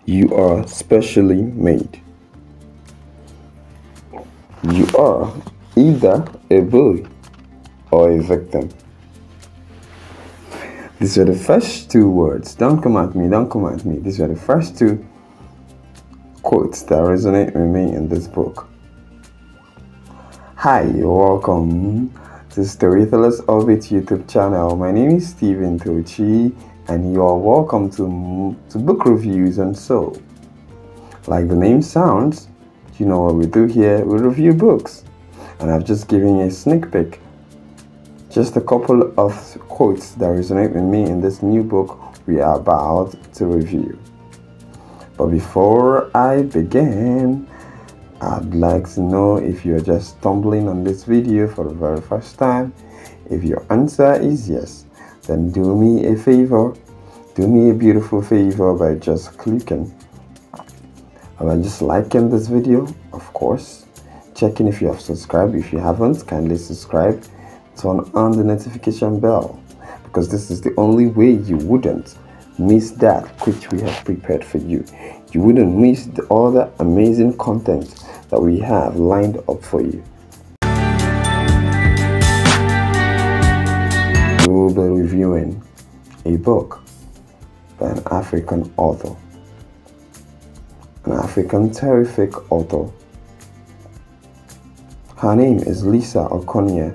You are specially made. You are either a bully or a victim. These are the first two words. Don't come at me, don't come at me. These are the first two quotes that resonate with me in this book. Hi, welcome to Storytellersorbit YouTube channel. My name is Stephen Tochi, and you are welcome to book reviews and so. Like the name sounds, you know what we do here, we review books. And I've just given you a sneak peek. Just a couple of quotes that resonate with me in this new book we are about to review. But before I begin, I'd like to know if you're just stumbling on this video for the very first time. If your answer is yes, then do me a favor. Do me a beautiful favor by just clicking or by just liking this video, of course. Checking if you have subscribed. If you haven't, kindly subscribe. Turn on the notification bell, because this is the only way you wouldn't miss that which we have prepared for you. You wouldn't miss the other amazing content that we have lined up for you. We will be reviewing a book by an African author, an African terrific author. Her name is Lisa Okonie,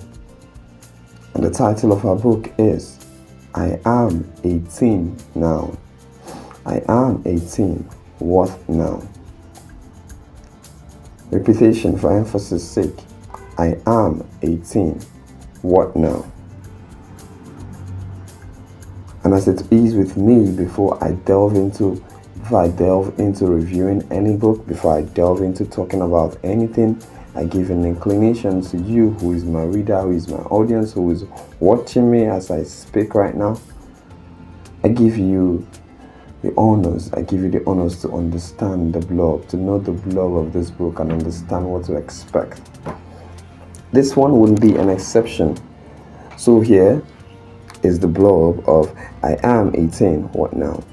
and the title of her book is I Am 18 Now. I Am 18, What Now? Repetition for emphasis sake. I am 18, what now? And as it is with me, before I delve into reviewing any book, before I delve into talking about anything, I give an inclination to you who is my reader, who is my audience, who is watching me as I speak right now. I give you the honors. I give you the honors to understand the blurb, to know the blurb of this book and understand what to expect. This one will be an exception. So here is the blurb of I Am 18, What Now?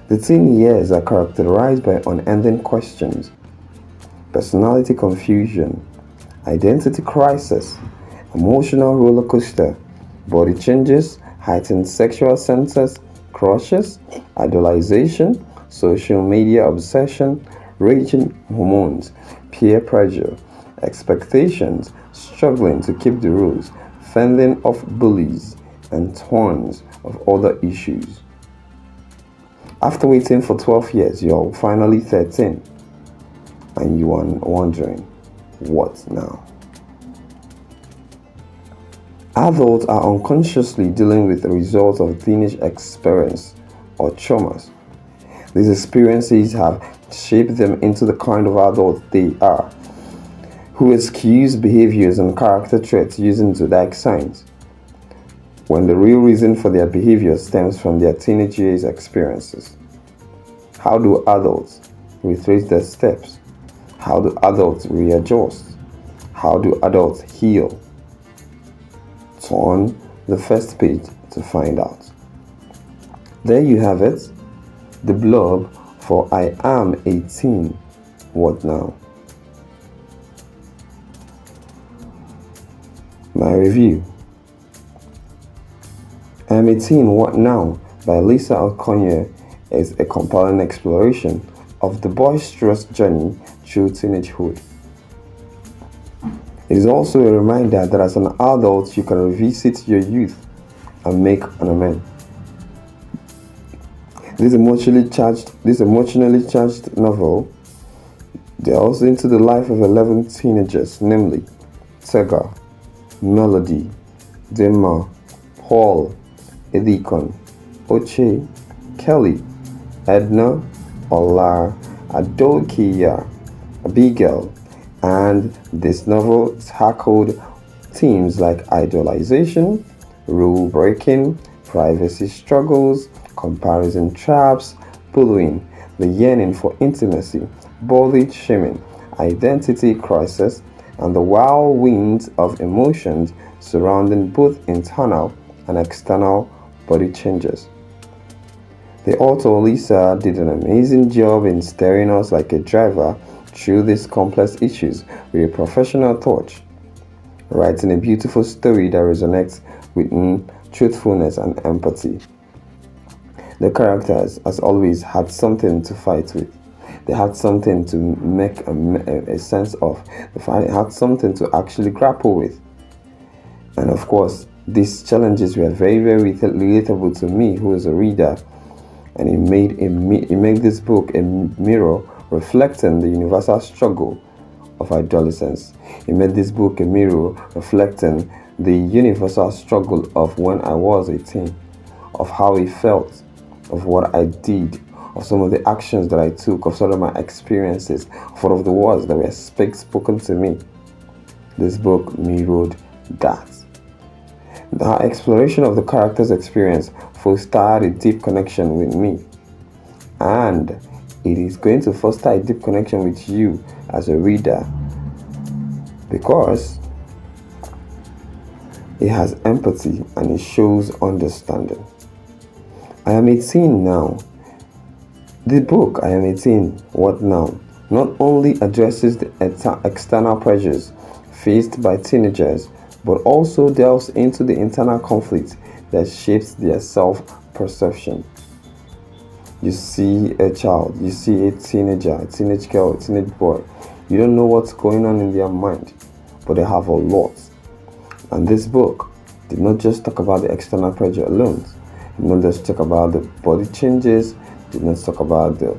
The teen years are characterized by unending questions, personality confusion, identity crisis, emotional roller coaster, body changes, heightened sexual senses, crushes, idolization, social media obsession, raging hormones, peer pressure, expectations, struggling to keep the rules, fending off bullies, and tons of other issues. After waiting for 12 years, you're finally 13. And you are wondering, what now? Adults are unconsciously dealing with the results of teenage experience or traumas. These experiences have shaped them into the kind of adult they are, who excuse behaviors and character traits using zodiac signs, when the real reason for their behavior stems from their teenage years experiences. How do adults retrace their steps? How do adults readjust? How do adults heal? Turn the first page to find out. There you have it, the blurb for I Am 18, What Now? My review. I Am 18, What Now? By Lisa Okonie is a compelling exploration of the boisterous journey through teenagehood. It is also a reminder that as an adult you can revisit your youth and make an amends. This emotionally charged novel delves into the life of 11 teenagers, namely Tega, Melody, Dema, Paul, Edikon, Oche, Kelly, Edna, Olar, Adokia, Abigail, and this novel tackled themes like idolization, rule breaking, privacy struggles, comparison traps, bullying, the yearning for intimacy, body shaming, identity crisis, and the whirlwind of emotions surrounding both internal and external body changes. The author Lisa did an amazing job in steering us like a driver through these complex issues with a professional touch, writing a beautiful story that resonates with truthfulness and empathy. The characters, as always, had something to fight with. They had something to make a sense of. They had something to actually grapple with. And of course, these challenges were very, very relatable to me, who is a reader. And it made this book a mirror reflecting the universal struggle of adolescence. It made this book a mirror reflecting the universal struggle of when I was 18, of how it felt, of what I did, of some of the actions that I took, of some of my experiences, of all of the words that were spoken to me. This book mirrored that. The exploration of the character's experience fostered a deep connection with me, and it is going to foster a deep connection with you as a reader, because it has empathy and it shows understanding. I am 18 now. The book, I Am 18, What Now, not only addresses the external pressures faced by teenagers, but also delves into the internal conflict that shapes their self-perception. You see a child, you see a teenager, a teenage girl, a teenage boy. You don't know what's going on in their mind, but they have a lot. And this book did not just talk about the external pressure alone. It did not just talk about the body changes, did not talk about the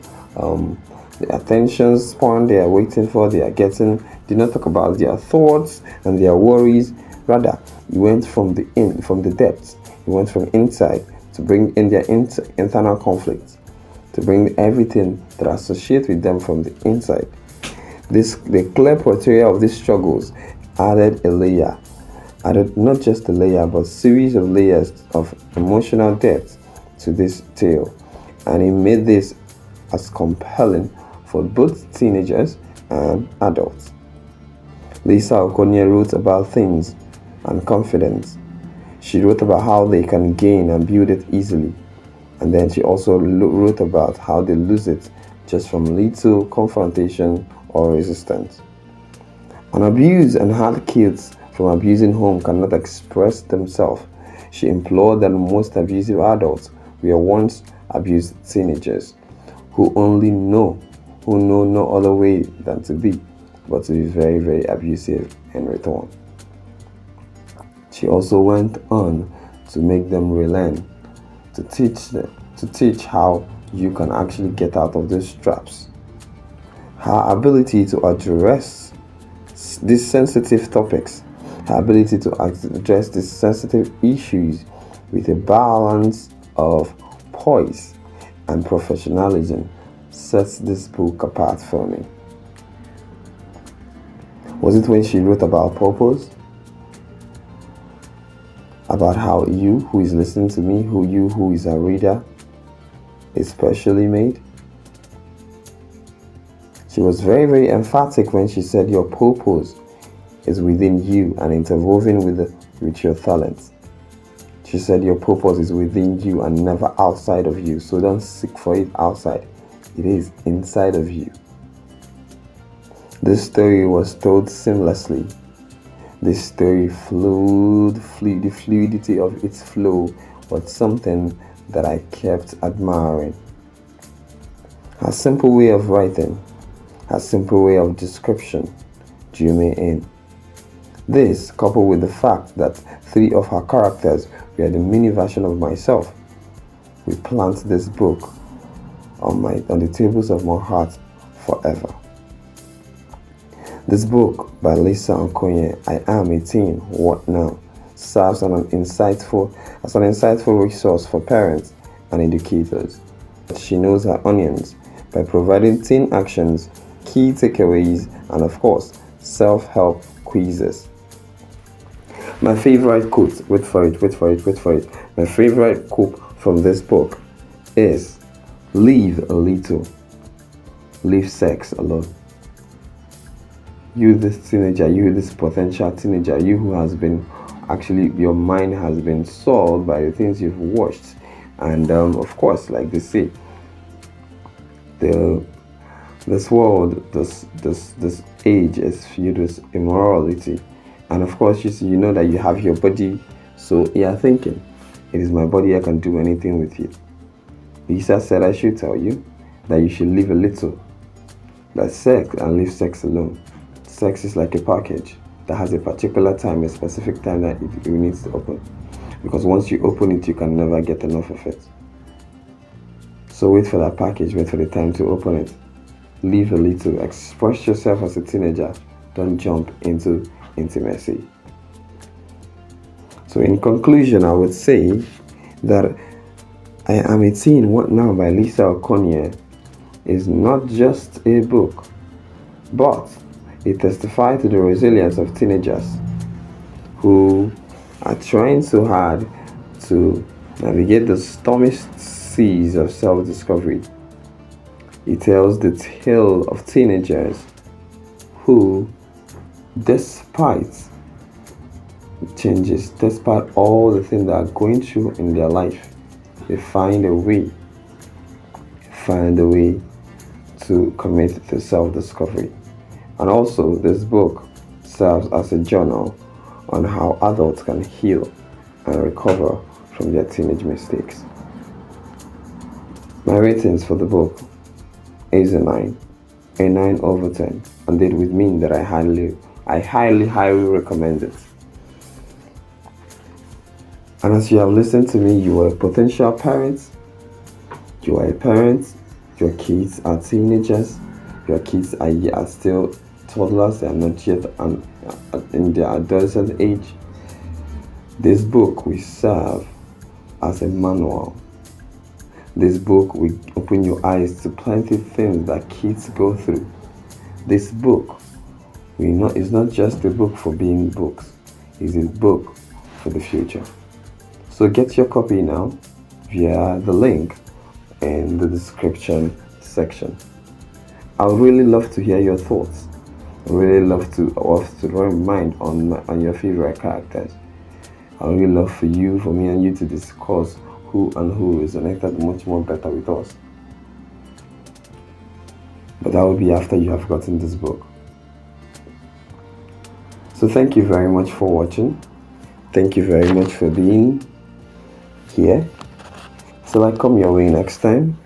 attention span they are waiting for, they are getting, did not talk about their thoughts and their worries. Rather, he went from the depths. He went from inside to bring in their internal conflicts, to bring everything that associates with them from the inside. The clear portrayal of these struggles added not just a layer, but series of layers of emotional depth to this tale, and it made this as compelling for both teenagers and adults. Lisa Okonie wrote about things and confidence. She wrote about how they can gain and build it easily, and then she also wrote about how they lose it just from little confrontation or resistance. An abused and hurt kids from abusing home cannot express themselves. She implored that most abusive adults were once abused teenagers who know no other way than to be, but to be very, very abusive in return. She also went on to make them relearn, to teach how you can actually get out of these traps. Her ability to address these sensitive topics, her ability to address these sensitive issues with a balance of poise and professionalism sets this book apart for me. Was it when she wrote about purpose? About how you who is listening to me, who is a reader, is specially made? She was very, very emphatic when she said your purpose is within you and interwoven with your talents. She said your purpose is within you and never outside of you, so don't seek for it outside. It is inside of you. This story was told seamlessly. This story flowed, the fluidity of its flow was something that I kept admiring. Her simple way of writing, her simple way of description drew me in. This, coupled with the fact that 3 of her characters were the mini version of myself, will plant this book on the tables of my heart forever. This book by Lisa Okonie, I Am 18, What Now, serves as an insightful resource for parents and educators. She knows her audience by providing teen actions, key takeaways, and of course, self-help quizzes. My favorite quote, wait for it. My favorite quote from this book is, "Live a little, leave sex alone." You, this teenager, you, this potential teenager, you who has been, actually, your mind has been soiled by the things you've watched, And of course, like they say, this world, this age is filled with immorality. And of course, you know that you have your body, so you are thinking, it is my body, I can do anything with it. Lisa said I should tell you that you should live a little. That sex, and leave sex alone. Sex is like a package that has a particular time, a specific time that it needs to open. Because once you open it, you can never get enough of it. So wait for that package, wait for the time to open it. Live a little, express yourself as a teenager. Don't jump into intimacy. So in conclusion, I would say that I Am a Teen, What Now by Lisa Okonye is not just a book, but it testifies to the resilience of teenagers who are trying so hard to navigate the stormy seas of self-discovery. It tells the tale of teenagers who, despite changes, despite all the things that are going through in their life, they find a way to commit to self-discovery. And also, this book serves as a journal on how adults can heal and recover from their teenage mistakes. My ratings for the book is a 9 over 10, and that would mean that I highly recommend it. And as you have listened to me, you are a potential parent, you are a parent, your kids are teenagers, your kids are still toddlers, they are not yet in their adolescent age. This book will serve as a manual. This book will open your eyes to plenty of things that kids go through. This book is not just a book for being books, it's a book for the future. So get your copy now via the link in the description section. I would really love to hear your thoughts. I would really love to run mind on your favorite characters. I would really love for me and you to discuss who is connected much more better with us. But that will be after you have gotten this book. So thank you very much for watching. Thank you very much for being here. Till I come your way next time,